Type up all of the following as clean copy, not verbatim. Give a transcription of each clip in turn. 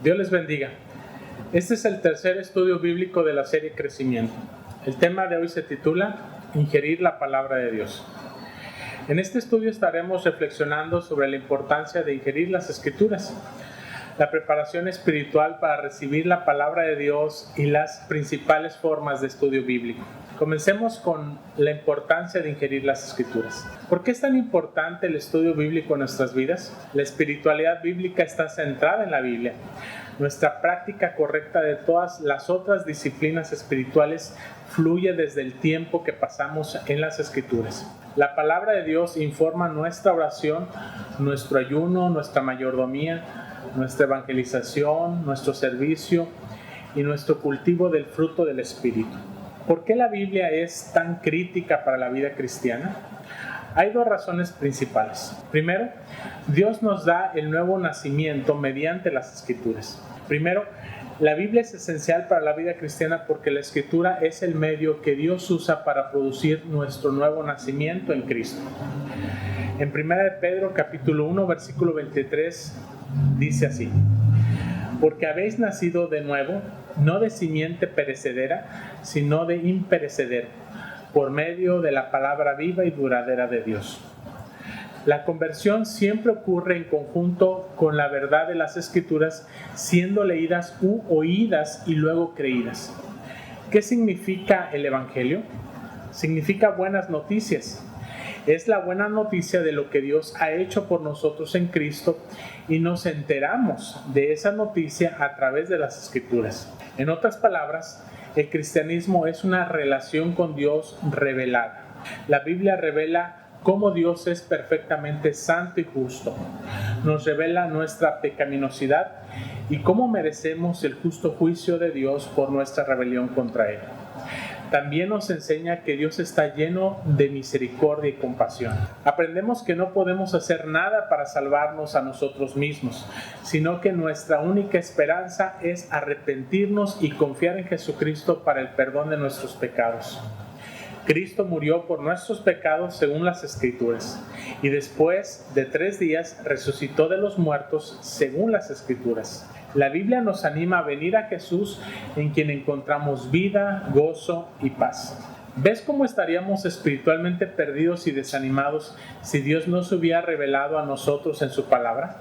Dios les bendiga. Este es el tercer estudio bíblico de la serie Crecimiento. El tema de hoy se titula Ingerir la Palabra de Dios. En este estudio estaremos reflexionando sobre la importancia de ingerir las Escrituras, la preparación espiritual para recibir la Palabra de Dios y las principales formas de estudio bíblico. Comencemos con la importancia de ingerir las Escrituras. ¿Por qué es tan importante el estudio bíblico en nuestras vidas? La espiritualidad bíblica está centrada en la Biblia. Nuestra práctica correcta de todas las otras disciplinas espirituales fluye desde el tiempo que pasamos en las Escrituras. La palabra de Dios informa nuestra oración, nuestro ayuno, nuestra mayordomía, nuestra evangelización, nuestro servicio y nuestro cultivo del fruto del Espíritu. ¿Por qué la Biblia es tan crítica para la vida cristiana? Hay dos razones principales. Primero, Dios nos da el nuevo nacimiento mediante las Escrituras. Primero, la Biblia es esencial para la vida cristiana porque la Escritura es el medio que Dios usa para producir nuestro nuevo nacimiento en Cristo. En 1 Pedro capítulo 1, versículo 23, dice así: porque habéis nacido de nuevo, no de simiente perecedera, sino de imperecedero, por medio de la palabra viva y duradera de Dios. La conversión siempre ocurre en conjunto con la verdad de las Escrituras, siendo leídas u oídas y luego creídas. ¿Qué significa el Evangelio? Significa buenas noticias. Es la buena noticia de lo que Dios ha hecho por nosotros en Cristo y nos enteramos de esa noticia a través de las Escrituras. En otras palabras, el cristianismo es una relación con Dios revelada. La Biblia revela cómo Dios es perfectamente santo y justo. Nos revela nuestra pecaminosidad y cómo merecemos el justo juicio de Dios por nuestra rebelión contra Él. También nos enseña que Dios está lleno de misericordia y compasión. Aprendemos que no podemos hacer nada para salvarnos a nosotros mismos, sino que nuestra única esperanza es arrepentirnos y confiar en Jesucristo para el perdón de nuestros pecados. Cristo murió por nuestros pecados según las Escrituras, y después de 3 días resucitó de los muertos según las Escrituras. La Biblia nos anima a venir a Jesús, en quien encontramos vida, gozo y paz. ¿Ves cómo estaríamos espiritualmente perdidos y desanimados si Dios no se hubiera revelado a nosotros en su palabra?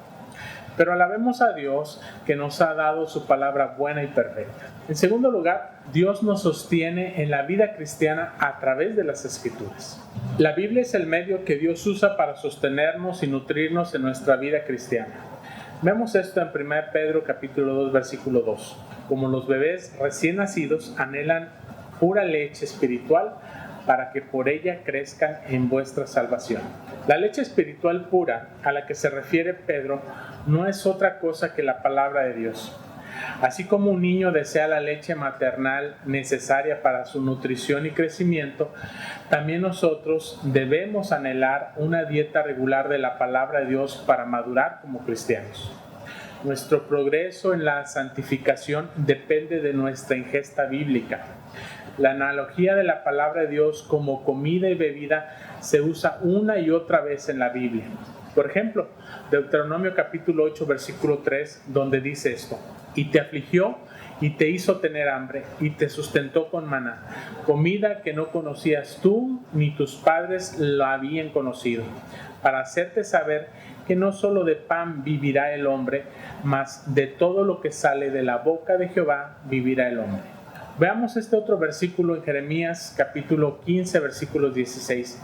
Pero alabemos a Dios que nos ha dado su palabra buena y perfecta. En segundo lugar, Dios nos sostiene en la vida cristiana a través de las Escrituras. La Biblia es el medio que Dios usa para sostenernos y nutrirnos en nuestra vida cristiana. Vemos esto en 1 Pedro capítulo 2, versículo 2. Como los bebés recién nacidos anhelan pura leche espiritual para que por ella crezcan en vuestra salvación. La leche espiritual pura a la que se refiere Pedro no es otra cosa que la palabra de Dios. Así como un niño desea la leche maternal necesaria para su nutrición y crecimiento, también nosotros debemos anhelar una dieta regular de la palabra de Dios para madurar como cristianos. Nuestro progreso en la santificación depende de nuestra ingesta bíblica. La analogía de la palabra de Dios como comida y bebida se usa una y otra vez en la Biblia. Por ejemplo, Deuteronomio capítulo 8, versículo 3, donde dice esto: y te afligió y te hizo tener hambre y te sustentó con maná, comida que no conocías tú ni tus padres la habían conocido, para hacerte saber que no solo de pan vivirá el hombre, mas de todo lo que sale de la boca de Jehová vivirá el hombre. Veamos este otro versículo en Jeremías capítulo 15, versículo 16.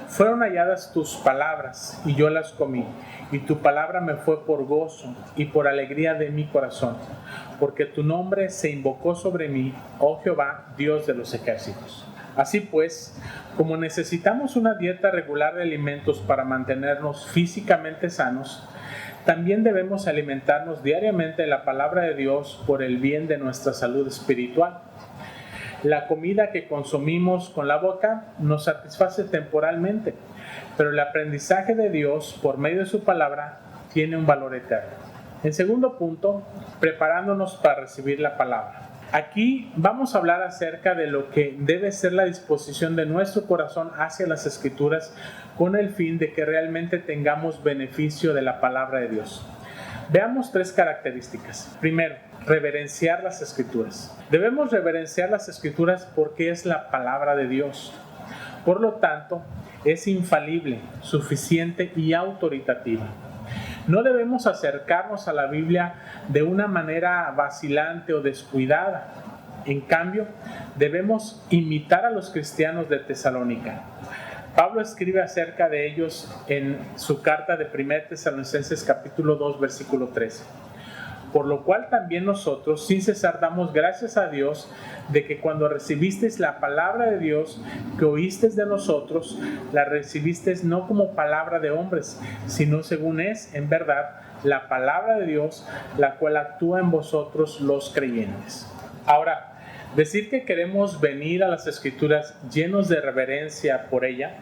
Fueron halladas tus palabras y yo las comí, y tu palabra me fue por gozo y por alegría de mi corazón, porque tu nombre se invocó sobre mí, oh Jehová, Dios de los ejércitos. Así pues, como necesitamos una dieta regular de alimentos para mantenernos físicamente sanos, también debemos alimentarnos diariamente de la palabra de Dios por el bien de nuestra salud espiritual. La comida que consumimos con la boca nos satisface temporalmente, pero el aprendizaje de Dios por medio de su palabra tiene un valor eterno. En segundo punto, preparándonos para recibir la palabra. Aquí vamos a hablar acerca de lo que debe ser la disposición de nuestro corazón hacia las Escrituras con el fin de que realmente tengamos beneficio de la palabra de Dios. Veamos 3 características. Primero, reverenciar las Escrituras. Debemos reverenciar las Escrituras porque es la palabra de Dios. Por lo tanto, es infalible, suficiente y autoritativa. No debemos acercarnos a la Biblia de una manera vacilante o descuidada. En cambio, debemos imitar a los cristianos de Tesalónica. Pablo escribe acerca de ellos en su carta de 1 Tesalonicenses capítulo 2, versículo 13. Por lo cual también nosotros sin cesar damos gracias a Dios de que cuando recibisteis la palabra de Dios que oísteis de nosotros, la recibisteis no como palabra de hombres, sino según es en verdad la palabra de Dios, la cual actúa en vosotros los creyentes. Ahora, decir que queremos venir a las Escrituras llenos de reverencia por ella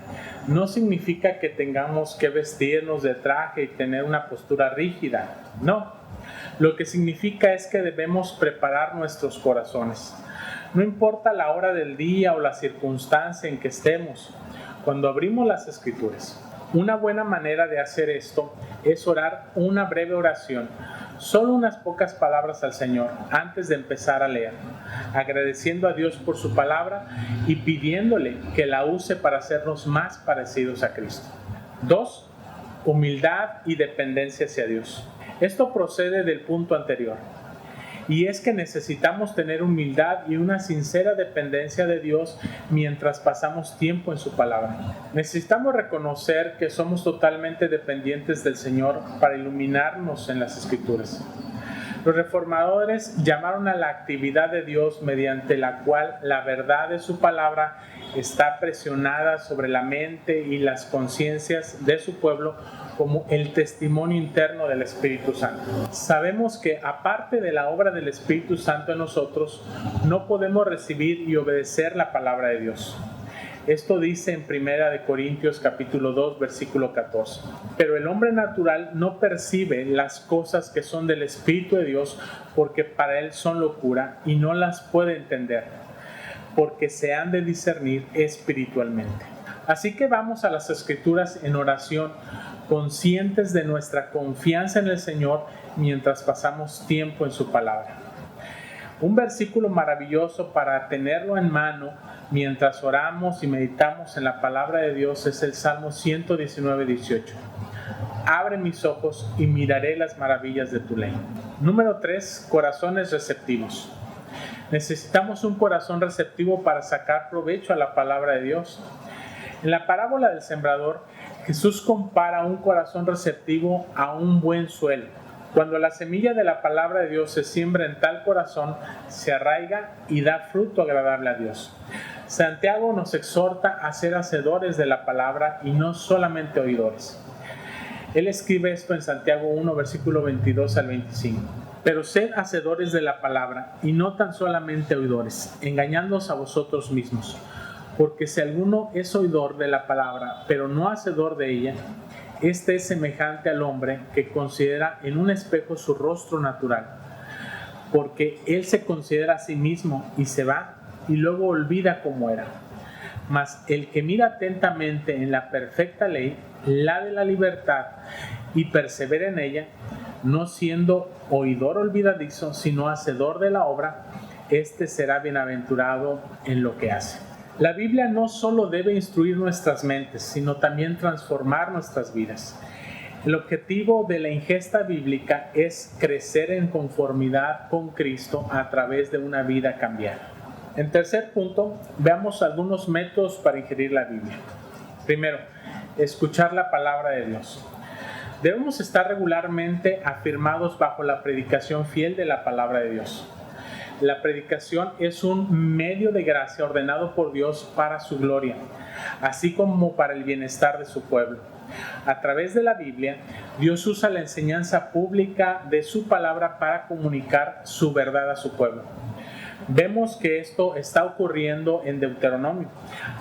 no significa que tengamos que vestirnos de traje y tener una postura rígida. No. Lo que significa es que debemos preparar nuestros corazones. No importa la hora del día o la circunstancia en que estemos, cuando abrimos las Escrituras. Una buena manera de hacer esto es orar una breve oración, solo unas pocas palabras al Señor antes de empezar a leer, agradeciendo a Dios por su palabra y pidiéndole que la use para hacernos más parecidos a Cristo. 2. Humildad y dependencia hacia Dios. Esto procede del punto anterior, y es que necesitamos tener humildad y una sincera dependencia de Dios mientras pasamos tiempo en su palabra. Necesitamos reconocer que somos totalmente dependientes del Señor para iluminarnos en las Escrituras. Los reformadores llamaron a la actividad de Dios mediante la cual la verdad de su palabra está presionada sobre la mente y las conciencias de su pueblo como el testimonio interno del Espíritu Santo. Sabemos que aparte de la obra del Espíritu Santo en nosotros, no podemos recibir y obedecer la palabra de Dios. Esto dice en 1 Corintios capítulo 2, versículo 14. Pero el hombre natural no percibe las cosas que son del Espíritu de Dios porque para él son locura y no las puede entender, porque se han de discernir espiritualmente. Así que vamos a las Escrituras en oración, conscientes de nuestra confianza en el Señor mientras pasamos tiempo en su palabra. Un versículo maravilloso para tenerlo en mano mientras oramos y meditamos en la palabra de Dios es el Salmo 119, 18. Abre mis ojos y miraré las maravillas de tu ley. Número 3. Corazones receptivos. Necesitamos un corazón receptivo para sacar provecho a la palabra de Dios. En la parábola del sembrador, Jesús compara un corazón receptivo a un buen suelo. Cuando la semilla de la palabra de Dios se siembra en tal corazón, se arraiga y da fruto agradable a Dios. Santiago nos exhorta a ser hacedores de la palabra y no solamente oidores. Él escribe esto en Santiago 1, versículo 22 al 25. Pero sed hacedores de la palabra y no tan solamente oidores, engañándoos a vosotros mismos. Porque si alguno es oidor de la palabra, pero no hacedor de ella, este es semejante al hombre que considera en un espejo su rostro natural, porque él se considera a sí mismo y se va y luego olvida cómo era. Mas el que mira atentamente en la perfecta ley, la de la libertad, y persevera en ella, no siendo oidor olvidadizo, sino hacedor de la obra, este será bienaventurado en lo que hace. La Biblia no solo debe instruir nuestras mentes, sino también transformar nuestras vidas. El objetivo de la ingesta bíblica es crecer en conformidad con Cristo a través de una vida cambiada. En tercer punto, veamos algunos métodos para ingerir la Biblia. Primero, escuchar la palabra de Dios. Debemos estar regularmente afirmados bajo la predicación fiel de la palabra de Dios. La predicación es un medio de gracia ordenado por Dios para su gloria, así como para el bienestar de su pueblo. A través de la Biblia, Dios usa la enseñanza pública de su palabra para comunicar su verdad a su pueblo. Vemos que esto está ocurriendo en Deuteronomio.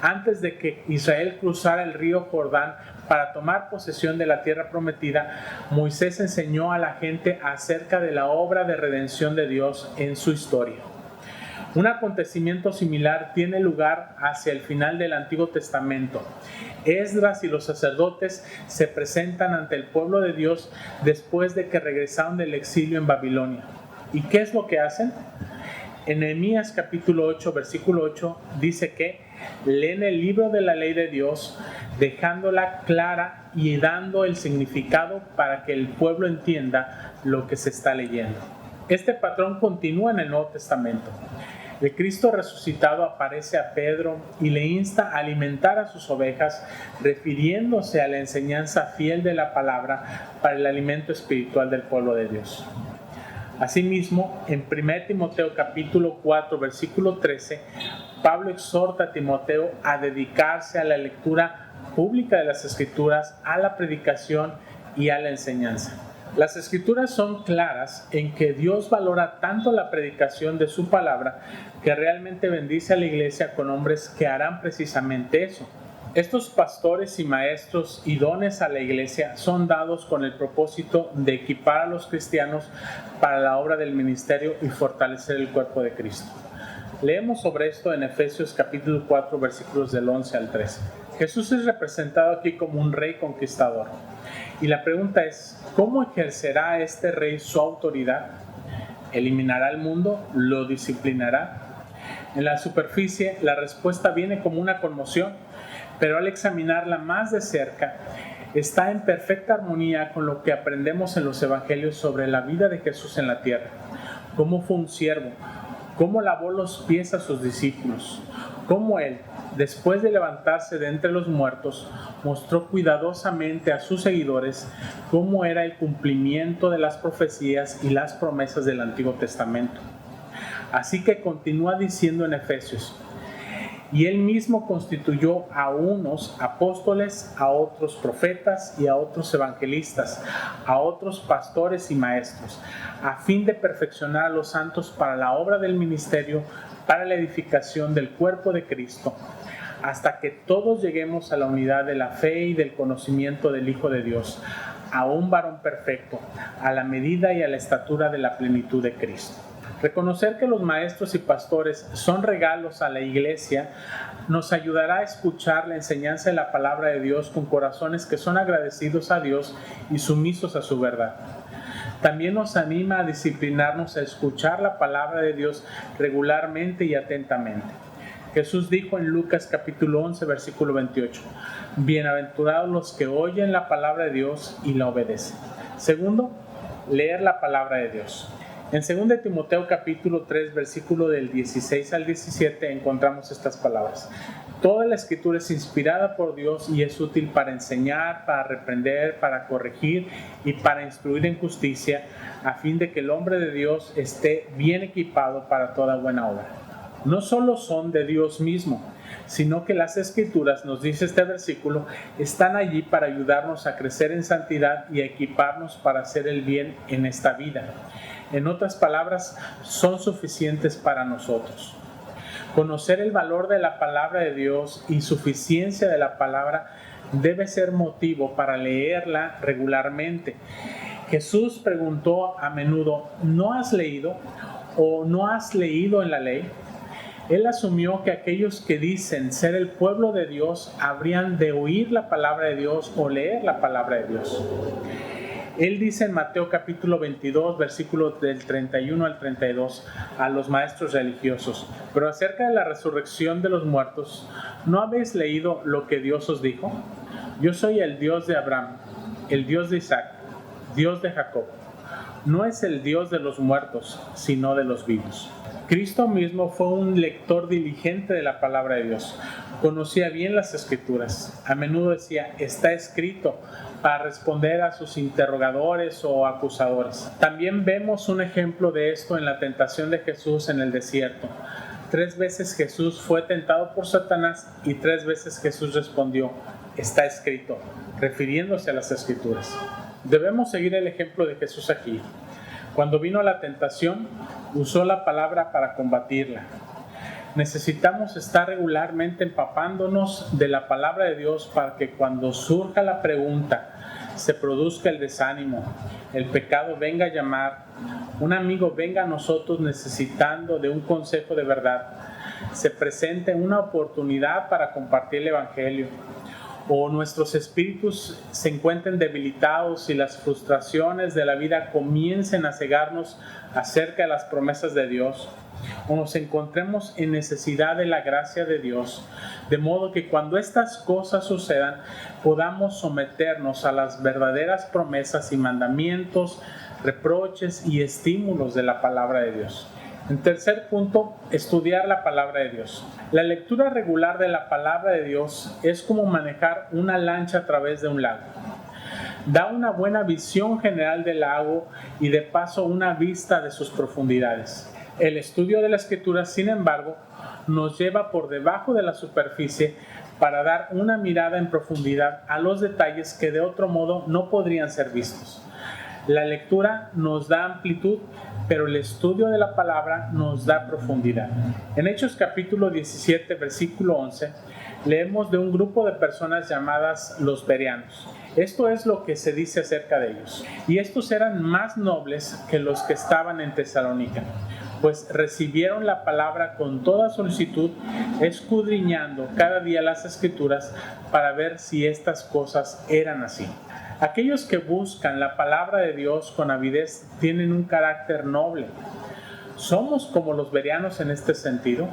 Antes de que Israel cruzara el río Jordán para tomar posesión de la tierra prometida, Moisés enseñó a la gente acerca de la obra de redención de Dios en su historia. Un acontecimiento similar tiene lugar hacia el final del Antiguo Testamento. Esdras y los sacerdotes se presentan ante el pueblo de Dios después de que regresaron del exilio en Babilonia. ¿Y qué es lo que hacen? En Nehemías capítulo 8, versículo 8, dice que leen el libro de la ley de Dios, dejándola clara y dando el significado para que el pueblo entienda lo que se está leyendo. Este patrón continúa en el Nuevo Testamento. El Cristo resucitado aparece a Pedro y le insta a alimentar a sus ovejas, refiriéndose a la enseñanza fiel de la palabra para el alimento espiritual del pueblo de Dios. Asimismo, en 1 Timoteo capítulo 4, versículo 13, Pablo exhorta a Timoteo a dedicarse a la lectura pública de las Escrituras, a la predicación y a la enseñanza. Las Escrituras son claras en que Dios valora tanto la predicación de su palabra que realmente bendice a la iglesia con hombres que harán precisamente eso. Estos pastores y maestros y dones a la iglesia son dados con el propósito de equipar a los cristianos para la obra del ministerio y fortalecer el cuerpo de Cristo. Leemos sobre esto en Efesios capítulo 4, versículos del 11 al 13. Jesús es representado aquí como un rey conquistador. Y la pregunta es, ¿cómo ejercerá este rey su autoridad? ¿Eliminará el mundo? ¿Lo disciplinará? En la superficie, la respuesta viene como una conmoción, pero al examinarla más de cerca, está en perfecta armonía con lo que aprendemos en los evangelios sobre la vida de Jesús en la tierra. Cómo fue un siervo, cómo lavó los pies a sus discípulos, cómo él, después de levantarse de entre los muertos, mostró cuidadosamente a sus seguidores cómo era el cumplimiento de las profecías y las promesas del Antiguo Testamento. Así que continúa diciendo en Efesios, y él mismo constituyó a unos apóstoles, a otros profetas y a otros evangelistas, a otros pastores y maestros, a fin de perfeccionar a los santos para la obra del ministerio, para la edificación del cuerpo de Cristo, hasta que todos lleguemos a la unidad de la fe y del conocimiento del Hijo de Dios, a un varón perfecto, a la medida y a la estatura de la plenitud de Cristo. Reconocer que los maestros y pastores son regalos a la iglesia nos ayudará a escuchar la enseñanza de la palabra de Dios con corazones que son agradecidos a Dios y sumisos a su verdad. También nos anima a disciplinarnos a escuchar la palabra de Dios regularmente y atentamente. Jesús dijo en Lucas capítulo 11, versículo 28, bienaventurados los que oyen la palabra de Dios y la obedecen. Segundo, leer la palabra de Dios. En 2 Timoteo capítulo 3, versículo del 16 al 17 encontramos estas palabras. Toda la escritura es inspirada por Dios y es útil para enseñar, para reprender, para corregir y para instruir en justicia, a fin de que el hombre de Dios esté bien equipado para toda buena obra. No solo son de Dios mismo, sino que las Escrituras, nos dice este versículo, están allí para ayudarnos a crecer en santidad y a equiparnos para hacer el bien en esta vida. En otras palabras, son suficientes para nosotros. Conocer el valor de la palabra de Dios y suficiencia de la palabra debe ser motivo para leerla regularmente. Jesús preguntó a menudo, ¿no has leído o no has leído en la ley? Él asumió que aquellos que dicen ser el pueblo de Dios habrían de oír la palabra de Dios o leer la palabra de Dios. Él dice en Mateo capítulo 22, versículos del 31 al 32, a los maestros religiosos, pero acerca de la resurrección de los muertos, ¿no habéis leído lo que Dios os dijo? Yo soy el Dios de Abraham, el Dios de Isaac, Dios de Jacob. No es el Dios de los muertos, sino de los vivos. Cristo mismo fue un lector diligente de la palabra de Dios. Conocía bien las Escrituras. A menudo decía, está escrito, para responder a sus interrogadores o acusadores. También vemos un ejemplo de esto en la tentación de Jesús en el desierto. 3 veces Jesús fue tentado por Satanás y 3 veces Jesús respondió, está escrito, refiriéndose a las Escrituras. Debemos seguir el ejemplo de Jesús aquí. Cuando vino la tentación, usó la palabra para combatirla. Necesitamos estar regularmente empapándonos de la palabra de Dios para que cuando surja la pregunta, se produzca el desánimo, el pecado venga a llamar, un amigo venga a nosotros necesitando de un consejo de verdad, se presente una oportunidad para compartir el Evangelio, o nuestros espíritus se encuentren debilitados y las frustraciones de la vida comiencen a cegarnos acerca de las promesas de Dios, o nos encontremos en necesidad de la gracia de Dios, de modo que cuando estas cosas sucedan podamos someternos a las verdaderas promesas y mandamientos, reproches y estímulos de la palabra de Dios. En tercer punto, estudiar la palabra de Dios. La lectura regular de la palabra de Dios es como manejar una lancha a través de un lago. Da una buena visión general del lago y de paso una vista de sus profundidades. El estudio de la Escritura, sin embargo, nos lleva por debajo de la superficie para dar una mirada en profundidad a los detalles que de otro modo no podrían ser vistos. La lectura nos da amplitud, pero el estudio de la palabra nos da profundidad. En Hechos capítulo 17, versículo 11, leemos de un grupo de personas llamadas los bereanos. Esto es lo que se dice acerca de ellos. Y estos eran más nobles que los que estaban en Tesalónica, pues recibieron la palabra con toda solicitud, escudriñando cada día las Escrituras para ver si estas cosas eran así. Aquellos que buscan la palabra de Dios con avidez tienen un carácter noble. ¿Somos como los bereanos en este sentido?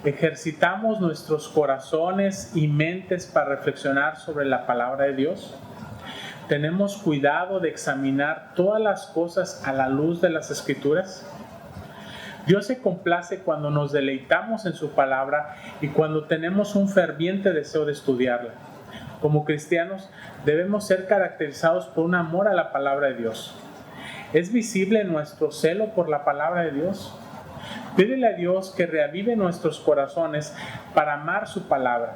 ¿Ejercitamos nuestros corazones y mentes para reflexionar sobre la palabra de Dios? ¿Tenemos cuidado de examinar todas las cosas a la luz de las Escrituras? Dios se complace cuando nos deleitamos en su palabra y cuando tenemos un ferviente deseo de estudiarla. Como cristianos debemos ser caracterizados por un amor a la palabra de Dios. ¿Es visible nuestro celo por la palabra de Dios? Pídele a Dios que reavive nuestros corazones para amar su palabra.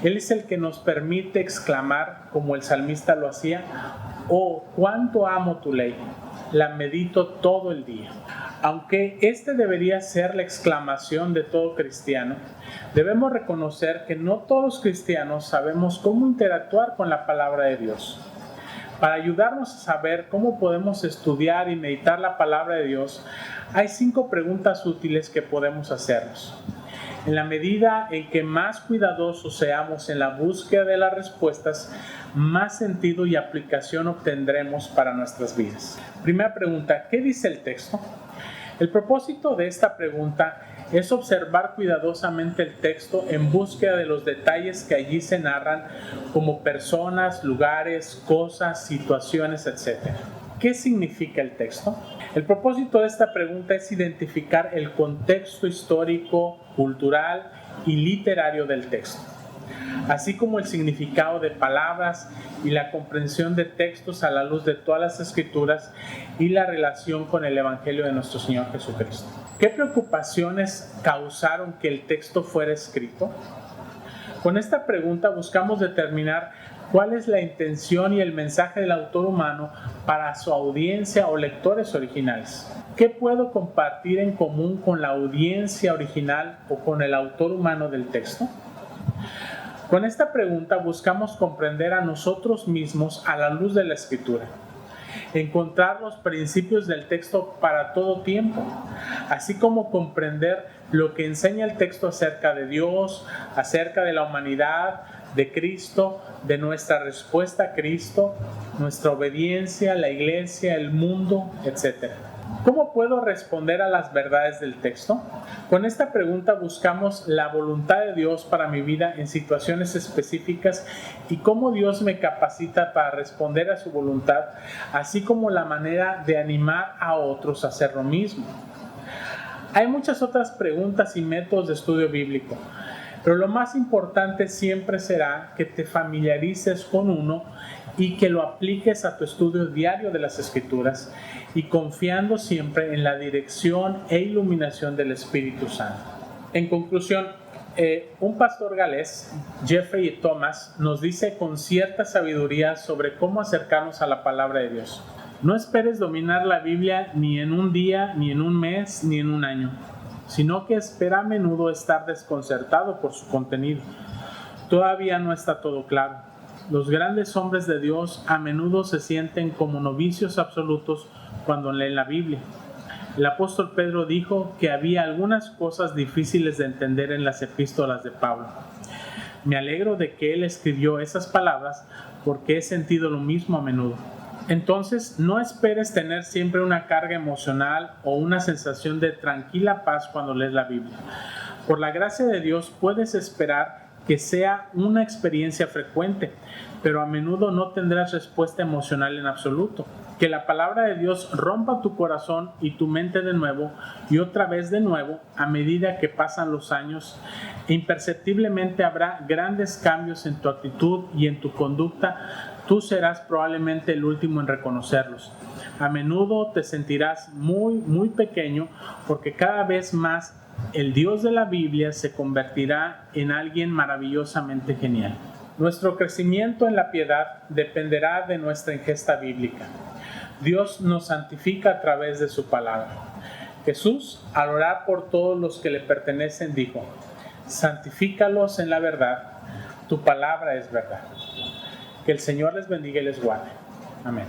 Él es el que nos permite exclamar, como el salmista lo hacía: «Oh, cuánto amo tu ley, la medito todo el día». Aunque este debería ser la exclamación de todo cristiano, debemos reconocer que no todos los cristianos sabemos cómo interactuar con la palabra de Dios. Para ayudarnos a saber cómo podemos estudiar y meditar la palabra de Dios, hay 5 preguntas útiles que podemos hacernos. En la medida en que más cuidadosos seamos en la búsqueda de las respuestas, más sentido y aplicación obtendremos para nuestras vidas. Primera pregunta: ¿qué dice el texto? El propósito de esta pregunta es observar cuidadosamente el texto en búsqueda de los detalles que allí se narran, como personas, lugares, cosas, situaciones, etc. ¿Qué significa el texto? El propósito de esta pregunta es identificar el contexto histórico, cultural y literario del texto, así como el significado de palabras y la comprensión de textos a la luz de todas las Escrituras y la relación con el Evangelio de nuestro Señor Jesucristo. ¿Qué preocupaciones causaron que el texto fuera escrito? Con esta pregunta buscamos determinar cuál es la intención y el mensaje del autor humano para su audiencia o lectores originales. ¿Qué puedo compartir en común con la audiencia original o con el autor humano del texto? Con esta pregunta buscamos comprender a nosotros mismos a la luz de la Escritura, encontrar los principios del texto para todo tiempo, así como comprender lo que enseña el texto acerca de Dios, acerca de la humanidad, de Cristo, de nuestra respuesta a Cristo, nuestra obediencia, la iglesia, el mundo, etc. ¿Cómo puedo responder a las verdades del texto? Con esta pregunta buscamos la voluntad de Dios para mi vida en situaciones específicas y cómo Dios me capacita para responder a su voluntad, así como la manera de animar a otros a hacer lo mismo. Hay muchas otras preguntas y métodos de estudio bíblico, pero lo más importante siempre será que te familiarices con uno y que lo apliques a tu estudio diario de las Escrituras y confiando siempre en la dirección e iluminación del Espíritu Santo. En conclusión, un pastor galés, Jeffrey Thomas, nos dice con cierta sabiduría sobre cómo acercarnos a la palabra de Dios. No esperes dominar la Biblia ni en un día, ni en un mes, ni en un año, sino que espera a menudo estar desconcertado por su contenido. Todavía no está todo claro. Los grandes hombres de Dios a menudo se sienten como novicios absolutos cuando leen la Biblia. El apóstol Pedro dijo que había algunas cosas difíciles de entender en las epístolas de Pablo. Me alegro de que él escribió esas palabras porque he sentido lo mismo a menudo. Entonces, no esperes tener siempre una carga emocional o una sensación de tranquila paz cuando lees la Biblia. Por la gracia de Dios puedes esperar que sea una experiencia frecuente, pero a menudo no tendrás respuesta emocional en absoluto. Que la palabra de Dios rompa tu corazón y tu mente de nuevo y otra vez de nuevo a medida que pasan los años. Imperceptiblemente habrá grandes cambios en tu actitud y en tu conducta. Tú serás probablemente el último en reconocerlos. A menudo te sentirás muy pequeño porque cada vez más el Dios de la Biblia se convertirá en alguien maravillosamente genial. Nuestro crecimiento en la piedad dependerá de nuestra ingesta bíblica. Dios nos santifica a través de su palabra. Jesús, al orar por todos los que le pertenecen, dijo: santifícalos en la verdad, tu palabra es verdad. Que el Señor les bendiga y les guarde. Amén.